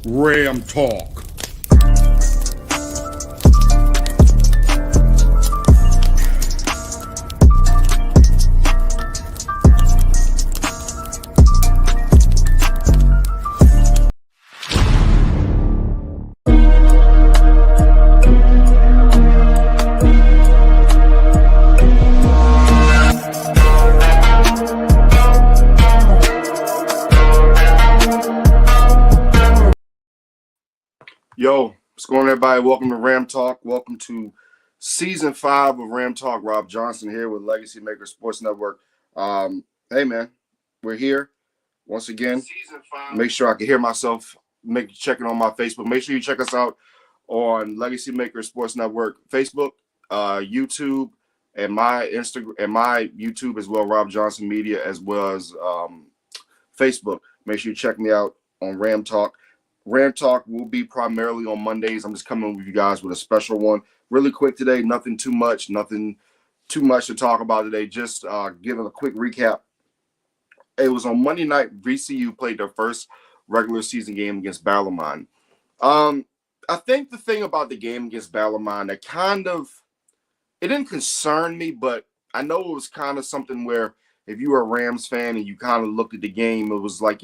Ram Talk. Yo, what's going on, everybody? Welcome to Ram Talk. Welcome to season 5 of Ram Talk. Rob Johnson here with Legacy Maker Sports Network. Hey, man, we're here once again. Make sure I can hear myself. Checking on my Facebook. Make sure you check us out on Legacy Maker Sports Network Facebook, YouTube, and my Instagram and my YouTube as well. Rob Johnson Media as well as Facebook. Make sure you check me out on Ram Talk. Ram Talk will be primarily on Mondays. I'm just coming with you guys with a special one. Really quick today, nothing too much to talk about today. Just giving a quick recap. It was on Monday night, VCU played their first regular season game against Bellarmine. I think the thing about the game against Bellarmine that it didn't concern me, but I know it was kind of something where if you were a Rams fan and you kind of looked at the game, it was like,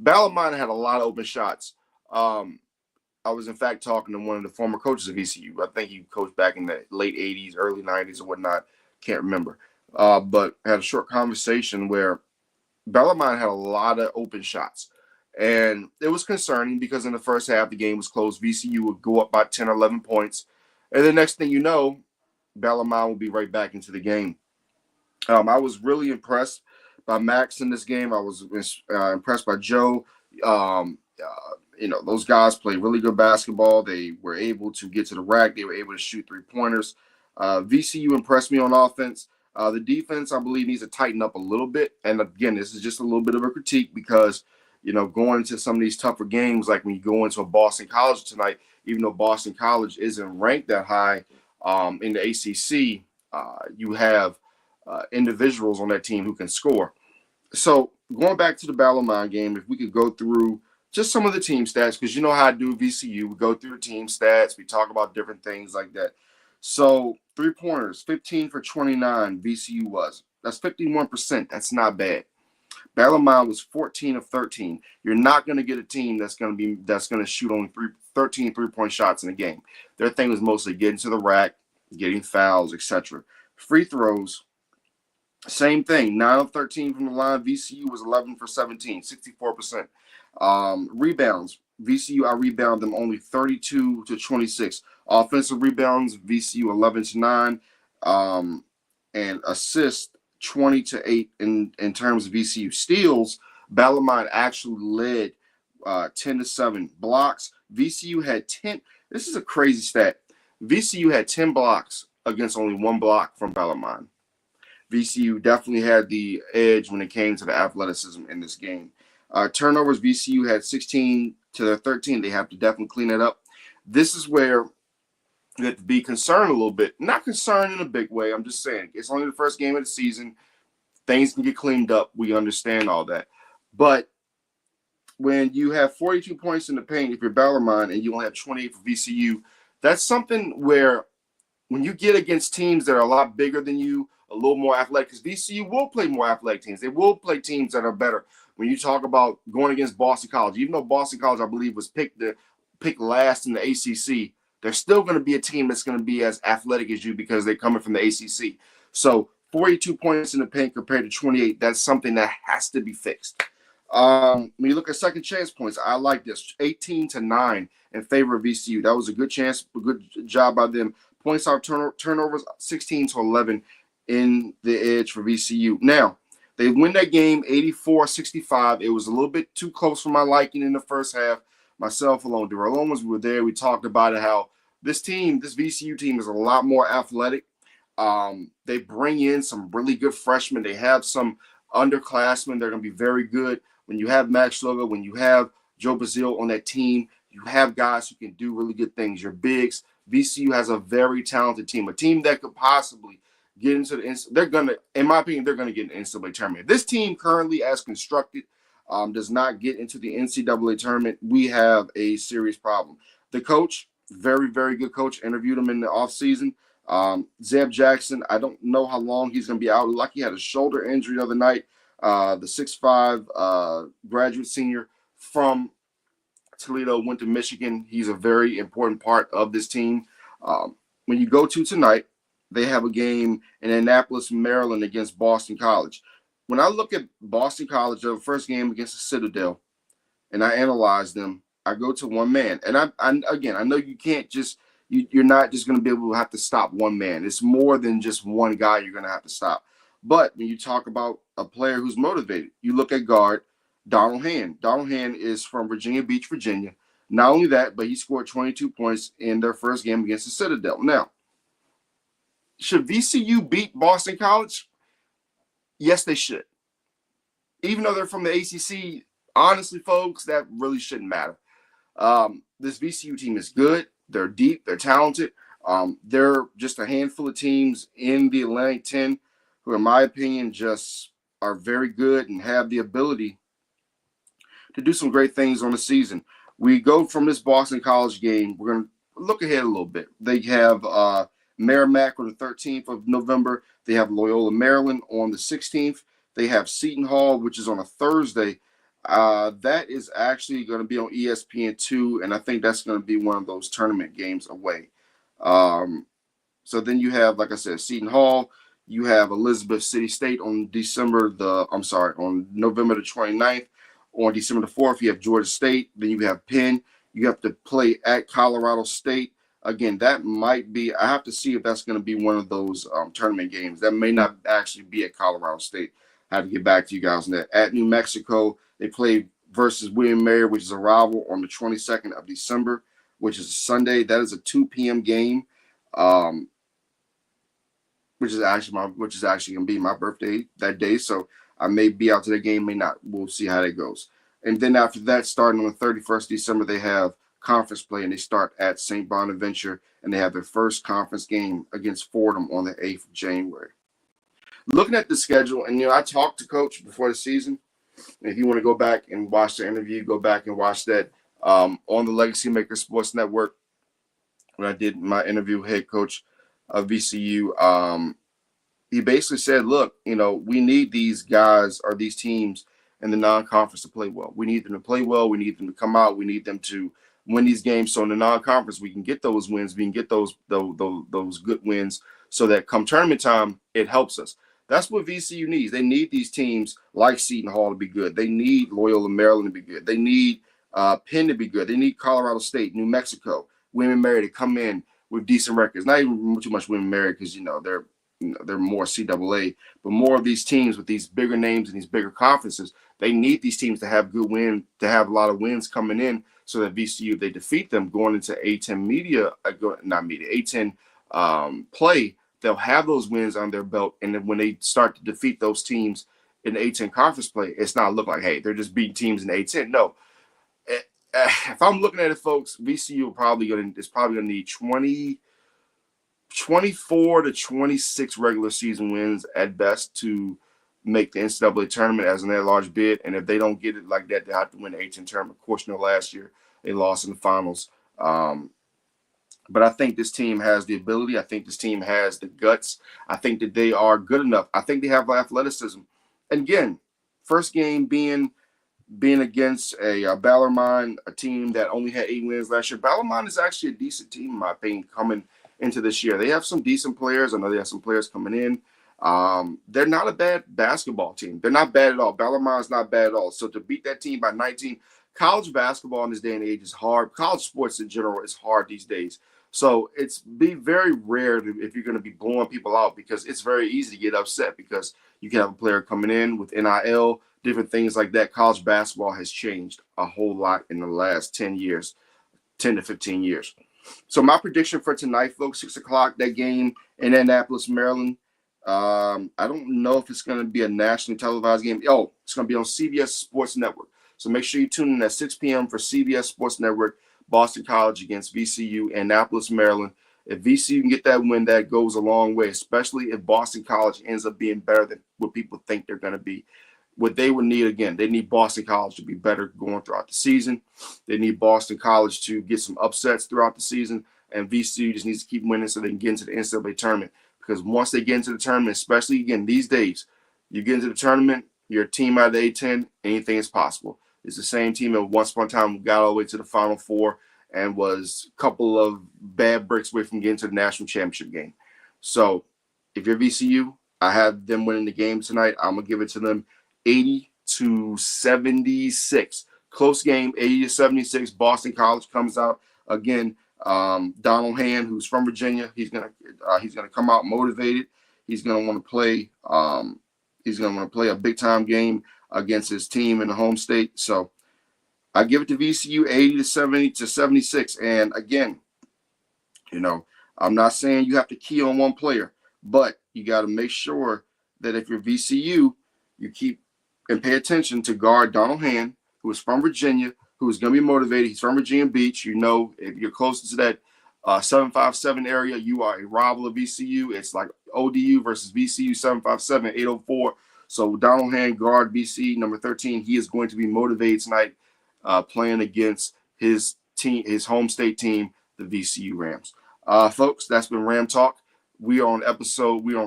Bellarmine had a lot of open shots. I was, in fact, talking to one of the former coaches of VCU. I think he coached back in the late 80s, early 90s or whatnot. Can't remember. But had a short conversation where Bellarmine had a lot of open shots. And it was concerning because in the first half, the game was close. VCU would go up by 10 or 11 points. And the next thing you know, Bellarmine will be right back into the game. I was really impressed by Max in this game. I was impressed by Joe. Those guys played really good basketball. They were able to get to the rack. They were able to shoot three-pointers. VCU impressed me on offense. The defense, I believe, needs to tighten up a little bit. And again, this is just a little bit of a critique because, going into some of these tougher games, like when you go into a Boston College tonight, even though Boston College isn't ranked that high in the ACC, you have individuals on that team who can score. So going back to the Bellarmine game, if we could go through just some of the team stats, because you know how I do VCU, we go through the team stats, we talk about different things like that. So 3-pointers, 15 for 29, VCU was. That's 51%. That's not bad. Bellarmine was 14 of 13. You're not going to get a team that's going to shoot only 13 3-point shots in a game. Their thing was mostly getting to the rack, getting fouls, etc. Free throws. Same thing, 9 of 13 from the line. VCU was 11 for 17, 64%. Rebounds, VCU, I rebound them only 32 to 26. Offensive rebounds, VCU 11 to 9. And assists, 20 to 8 in terms of VCU. Steals, Bellarmine actually led 10 to 7. Blocks, VCU had 10. This is a crazy stat. VCU had 10 blocks against only 1 block from Bellarmine. VCU definitely had the edge when it came to the athleticism in this game. Turnovers, VCU had 16 to their 13. They have to definitely clean that up. This is where you have to be concerned a little bit. Not concerned in a big way. I'm just saying it's only the first game of the season. Things can get cleaned up. We understand all that. But when you have 42 points in the paint, if you're Bellarmine, and you only have 28 for VCU, that's something where when you get against teams that are a lot bigger than you, a little more athletic, because VCU will play more athletic teams. They will play teams that are better. When you talk about going against Boston College, even though Boston College, I believe, was picked last in the ACC, they're still going to be a team that's going to be as athletic as you because they're coming from the ACC. So 42 points in the paint compared to 28, that's something that has to be fixed. When you look at second chance points, I like this, 18 to 9 in favor of VCU. That was a good chance, a good job by them. Points out turnovers, 16 to 11 in the edge for VCU. Now, they win that game 84-65. It was a little bit too close for my liking in the first half. Myself alone, Durell we were there. We talked about it, how this VCU team is a lot more athletic. They bring in some really good freshmen. They have some underclassmen. They're going to be very good. When you have Max Schloger, when you have Joe Bazile on that team, you have guys who can do really good things. Your bigs. VCU has a very talented team, a team that could possibly get into the – they're going to – in my opinion, they're going to get an NCAA tournament. This team currently, as constructed, does not get into the NCAA tournament, we have a serious problem. The coach, very, very good coach, interviewed him in the offseason. Zeb Jackson, I don't know how long he's going to be out. Like he had a shoulder injury the other night. The 6'5" graduate senior from Toledo went to Michigan. He's a very important part of this team. When you go to tonight, they have a game in Annapolis, Maryland against Boston College. When I look at Boston College, their first game against the Citadel, and I analyze them, I go to one man. And I know you can't just you're not just going to be able to have to stop one man. It's more than just one guy you're going to have to stop. But when you talk about a player who's motivated, you look at guard Donald Hand. Donald Hand is from Virginia Beach, Virginia. Not only that, but he scored 22 points in their first game against the Citadel. Now, should VCU beat Boston College? Yes, they should. Even though they're from the ACC, honestly, folks, that really shouldn't matter. This VCU team is good. They're deep. They're talented. They're just a handful of teams in the Atlantic 10 who, in my opinion, just are very good and have the ability to do some great things on the season. We go from this Boston College game. We're going to look ahead a little bit. They have Merrimack on the 13th of November. They have Loyola, Maryland on the 16th. They have Seton Hall, which is on a Thursday. That is actually going to be on ESPN2, and I think that's going to be one of those tournament games away. So then you have, like I said, Seton Hall. You have Elizabeth City State on November the 29th. On December the 4th, you have Georgia State. Then you have Penn. You have to play at Colorado State. Again, that might be, I have to see if that's going to be one of those tournament games. That may not actually be at Colorado State. I have to get back to you guys on that. At New Mexico, they play versus William Mary, which is a rival, on the 22nd of December, which is a Sunday. That is a 2 p.m. game, which is actually going to be my birthday that day. So I may be out to the game, may not. We'll see how that goes. And then after that, starting on the 31st of December, they have conference play, and they start at St. Bonaventure, and they have their first conference game against Fordham on the 8th of January. Looking at the schedule, and I talked to Coach before the season. And if you want to go back and watch the interview, go back and watch that on the Legacy Maker Sports Network. When I did my interview, head coach of VCU, he basically said, look, we need these guys or these teams in the non-conference to play well. We need them to play well. We need them to come out. We need them to win these games. So in the non-conference, we can get those wins. We can get those good wins so that come tournament time, it helps us. That's what VCU needs. They need these teams like Seton Hall to be good. They need Loyola, Maryland to be good. They need Penn to be good. They need Colorado State, New Mexico, William Mary to come in with decent records. Not even too much William Mary because, they're more CAA, but more of these teams with these bigger names and these bigger conferences, they need these teams to have good win, to have a lot of wins coming in so that VCU, if they defeat them going into A10 play, they'll have those wins on their belt. And then when they start to defeat those teams in the A10 conference play, it's not look like, hey, they're just beating teams in the A10. No. If I'm looking at it, folks, VCU is probably going to need 24 to 26 regular season wins at best to make the NCAA tournament as an at-large bid. And if they don't get it like that, they have to win the A10 tournament. Of course, last year they lost in the finals. But I think this team has the ability. I think this team has the guts. I think that they are good enough. I think they have athleticism. And again, first game being against a Bellarmine, a team that only had 8 wins last year. Bellarmine is actually a decent team, in my opinion, coming into this year. They have some decent players. I know they have some players coming in. They're not a bad basketball team. They're not bad at all. Bellarmine is not bad at all. So to beat that team by 19, college basketball in this day and age is hard. College sports in general is hard these days. So it's be very rare if you're going to be blowing people out, because it's very easy to get upset because you can have a player coming in with NIL, different things like that. College basketball has changed a whole lot in the last 10 to 15 years. So my prediction for tonight, folks, 6 o'clock, that game in Annapolis, Maryland. I don't know if it's going to be a nationally televised game. Oh, it's going to be on CBS Sports Network. So make sure you tune in at 6 p.m. for CBS Sports Network, Boston College against VCU, Annapolis, Maryland. If VCU can get that win, that goes a long way, especially if Boston College ends up being better than what people think they're going to be. what they would need, again, they need Boston College to be better going throughout the season. They need Boston College to get some upsets throughout the season, and VCU just needs to keep winning so they can get into the NCAA tournament. Because once they get into the tournament, especially again these days, you get into the tournament, you're a team out of the A10, anything is possible. It's the same team that once upon a time got all the way to the Final Four and was a couple of bad breaks away from getting to the national championship game. So if you're VCU, I have them winning the game tonight. I'm going to give it to them 80-76. Close game, 80-76. Boston College comes out again. Donald Hand, who's from Virginia, he's gonna come out motivated. He's gonna want to play. He's gonna want to play a big time game against his team in the home state. So I give it to VCU 80-76. And again, I'm not saying you have to key on one player, but you got to make sure that if you're VCU, you keep and pay attention to guard Donald Hand, who is from Virginia, who is going to be motivated. He's from Virginia Beach. If you're closest to that 757 area, you are a rival of VCU. It's like ODU versus VCU 757, 804. So Donald Hand, guard BC, number 13, he is going to be motivated tonight playing against his team, his home state team, the VCU Rams. Folks, that's been Ram Talk. We are on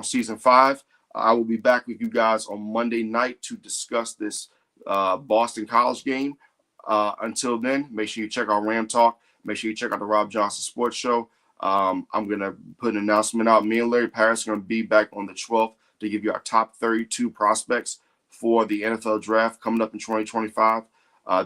season 5. I will be back with you guys on Monday night to discuss this Boston College game. Until then, make sure you check out Ram Talk. Make sure you check out the Rob Johnson Sports Show. I'm going to put an announcement out. Me and Larry Paris are going to be back on the 12th to give you our top 32 prospects for the NFL draft coming up in 2025.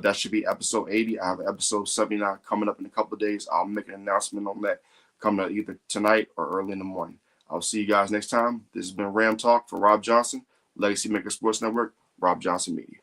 That should be episode 80. I have episode 79 coming up in a couple of days. I'll make an announcement on that coming up either tonight or early in the morning. I'll see you guys next time. This has been Ram Talk for Rob Johnson, Legacy Maker Sports Network, Rob Johnson Media.